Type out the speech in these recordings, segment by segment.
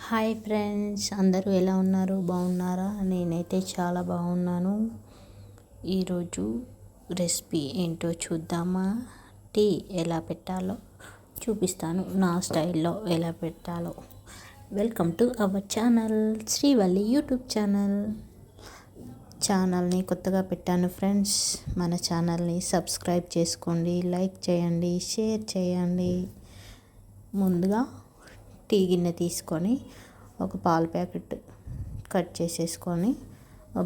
Hi friends, అందరూ ఎలా ఉన్నారు? బాగున్నారా? నేనైతే చాలా బాగున్నాను. ఈరోజు రెసిపీ ఏంటో చూద్దామా? టీ ఎలా పెట్టాలో చూపిస్తాను, నా స్టైల్లో ఎలా పెట్టాలో. Welcome to our channel, Srivalli YouTube ఛానల్ని కొత్తగా పెట్టాను ఫ్రెండ్స్. మన ఛానల్ని సబ్స్క్రైబ్ చేసుకోండి, లైక్ చేయండి, షేర్ చేయండి. ముందుగా టీ గిన్నె తీసుకొని ఒక పాల ప్యాకెట్ కట్ చేసేసుకొని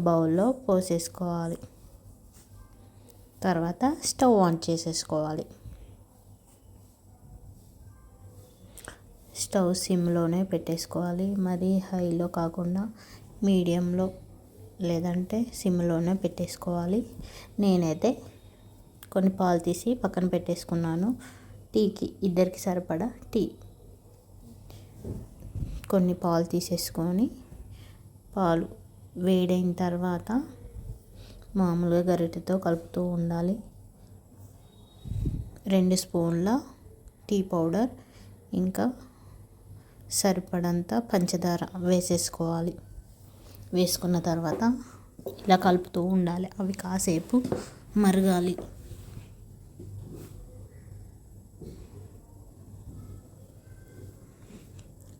బౌల్లో పోసేసుకోవాలి. తర్వాత స్టవ్ ఆన్ చేసేసుకోవాలి. స్టవ్ సిమ్లోనే పెట్టేసుకోవాలి, మరి హైలో కాకుండా మీడియంలో లేదంటే సిమ్లోనే పెట్టేసుకోవాలి. నేనైతే కొన్ని పాలు తీసి పక్కన పెట్టేసుకున్నాను. టీకి ఇద్దరికి సరిపడా టీ. కొన్ని పాలు తీసేసుకొని పాలు వేడైన తర్వాత మామూలుగా గరిటెతో కలుపుతూ ఉండాలి. 2 స్పూన్ల టీ పౌడర్, ఇంకా సరిపడంత పంచదార వేసేసుకోవాలి. వేసుకున్న తర్వాత ఇలా కలుపుతూ ఉండాలి. అవి కాసేపు మరగాలి.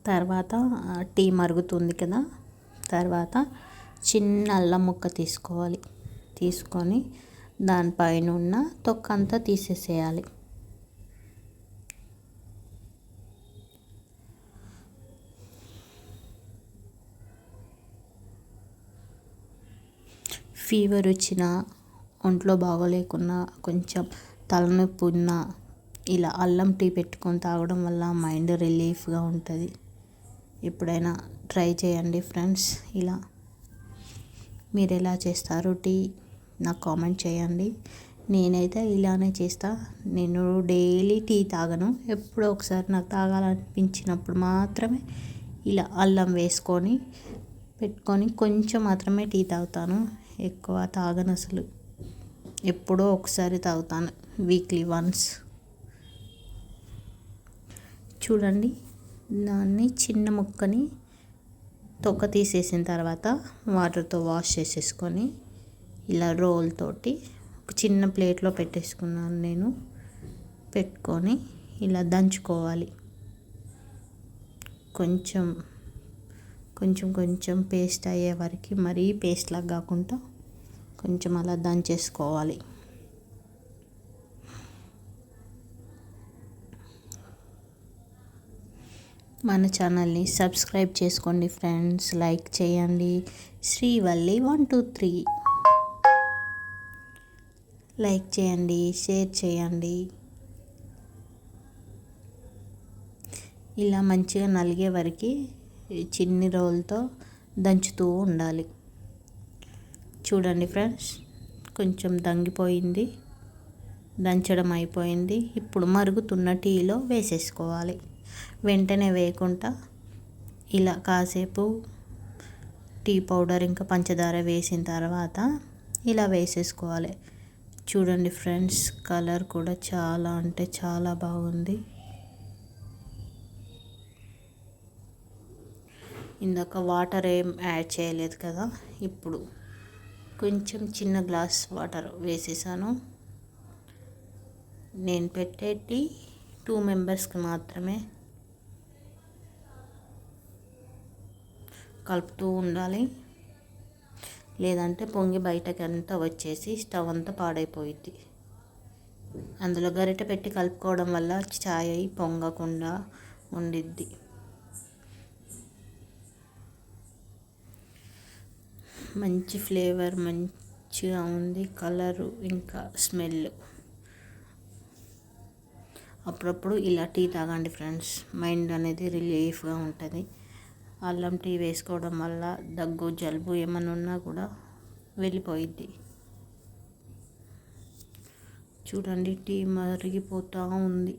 తర్వాత టీ మరుగుతుంది కదా, తర్వాత చిన్న అల్లం ముక్క తీసుకోవాలి. తీసుకొని దానిపైన ఉన్న తొక్క అంతా తీసేసేయాలి. ఫీవర్ వచ్చినా, ఒంట్లో బాగోలేకున్నా, కొంచెం తలనొప్పి ఉన్నా ఇలా అల్లం టీ పెట్టుకొని తాగడం వల్ల మైండ్ రిలీఫ్గా ఉంటుంది. ఎప్పుడైనా ట్రై చేయండి ఫ్రెండ్స్. ఇలా మీరు ఎలా చేస్తారు టీ నాకు కామెంట్ చేయండి. నేనైతే ఇలానే చేస్తా. నేను డైలీ టీ తాగను, ఎప్పుడో ఒకసారి నాకు తాగాలనిపించినప్పుడు మాత్రమే ఇలా అల్లం వేసుకొని పెట్టుకొని కొంచెం మాత్రమే టీ తాగుతాను. ఎక్కువ తాగను అసలు. ఎప్పుడో ఒకసారి తాగుతాను, వీక్లీ వన్స్. చూడండి, దాన్ని చిన్న ముక్కని తొక్క తీసేసిన తర్వాత వాటర్తో వాష్ చేసేసుకొని ఇలా రోల్ తోటి ఒక చిన్న ప్లేట్లో పెట్టేసుకున్నాను నేను. పెట్టుకొని ఇలా దంచుకోవాలి. కొంచెం కొంచెం పేస్ట్ అయ్యే వరకు, మరీ పేస్ట్ లాగా కాకుండా కొంచెం అలా దంచేసుకోవాలి. మన ఛానల్ని సబ్స్క్రైబ్ చేసుకోండి ఫ్రెండ్స్, లైక్ చేయండి. శ్రీవల్లి 123 లైక్ చేయండి, షేర్ చేయండి. ఇలా మంచిగా నలిగే వరకు చిన్ని రోల్తో దంచుతూ ఉండాలి. చూడండి ఫ్రెండ్స్, కొంచెం దంగిపోయింది, దంచడం అయిపోయింది. ఇప్పుడు మరుగుతున్న టీలో వేసేసుకోవాలి. వెంటనే వేయకుండా ఇలా కాసేపు టీ పౌడర్ ఇంకా పంచదార వేసిన తర్వాత ఇలా వేసేసుకోవాలి. చూడండి ఫ్రెండ్స్, కలర్ కూడా చాలా అంటే చాలా బాగుంది. ఇందాక వాటర్ ఏం యాడ్ చేయలేదు కదా, ఇప్పుడు కొంచెం చిన్న గ్లాస్ వాటర్ వేసేసాను. నేను పెట్టేటి 2 మెంబర్స్కి మాత్రమే. కలుపుతూ ఉండాలి, లేదంటే పొంగి బయటకి అంతా వచ్చేసి స్టవ్ అంతా పాడైపోయిద్ది. అందులో గరిటె పెట్టి కలుపుకోవడం వల్ల చాయ్ పొంగకుండా ఉండిద్ది. మంచి ఫ్లేవర్, మంచిగా ఉంది కలరు, ఇంకా స్మెల్. అప్పుడప్పుడు ఇలా టీ తాగండి ఫ్రెండ్స్, మైండ్ అనేది రిలీఫ్గా ఉంటుంది. అల్లం టీ వేసుకోవడం వల్ల దగ్గు, జలుబు ఏమన్నా ఉన్నా కూడా వెళ్ళిపోయిద్ది. చూడండి, టీ మరిగిపోతూ ఉంది.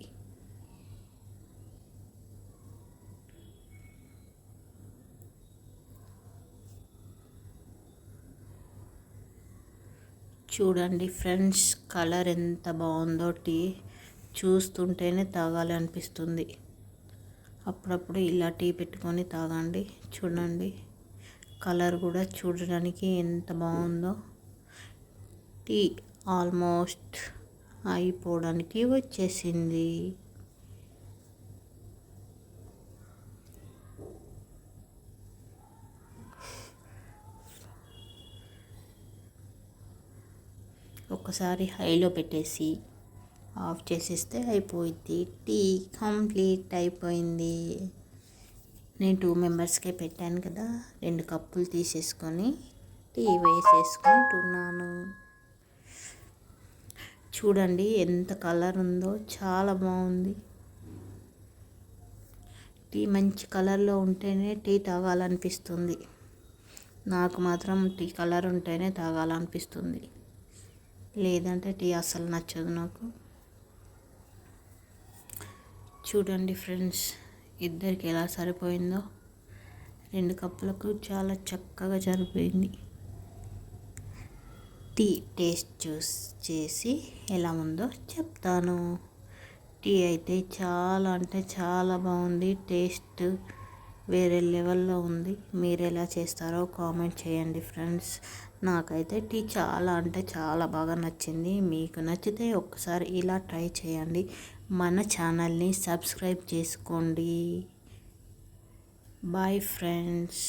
చూడండి ఫ్రెండ్స్, కలర్ ఎంత బాగుందో. టీ చూస్తుంటేనే తాగాలి అనిపిస్తుంది. అప్పుడప్పుడు ఇలా టీ పెట్టుకొని తాగండి. చూడండి కలర్ కూడా చూడడానికి ఎంత బాగుందో. టీ ఆల్మోస్ట్ అయిపోవడానికి వచ్చేసింది. ఒకసారి హైలో పెట్టేసి ఆఫ్ చేసేస్తే అయిపోయింది. టీ కంప్లీట్ అయిపోయింది. నేను 2 మెంబర్స్కే పెట్టాను కదా, 2 కప్పులు తీసేసుకొని టీ వేసేసుకుంటున్నాను. చూడండి ఎంత కలర్ ఉందో, చాలా బాగుంది. టీ మంచి కలర్లో ఉంటేనే టీ తాగాలనిపిస్తుంది. నాకు మాత్రం టీ కలర్ ఉంటేనే తాగాలనిపిస్తుంది, లేదంటే టీ అస్సలు నచ్చదు నాకు. చూడండి ఫ్రెండ్స్, ఇద్దరికి ఎలా సరిపోయిందో. 2 కప్పులకు చాలా చక్కగా సరిపోయింది. టీ టేస్ట్ చేసి ఎలా ఉందో చెప్తాను. టీ అయితే చాలా అంటే చాలా బాగుంది. టేస్ట్ వేరే లెవెల్లో ఉంది. మీరు ఎలా చేస్తారో కామెంట్ చేయండి ఫ్రెండ్స్. నాకైతే టీ చాలా అంటే చాలా బాగా నచ్చింది. మీకు నచ్చితే ఒక్కసారి ఇలా ట్రై చేయండి. మన ఛానల్ని సబ్స్క్రైబ్ చేసుకోండి. Bye friends.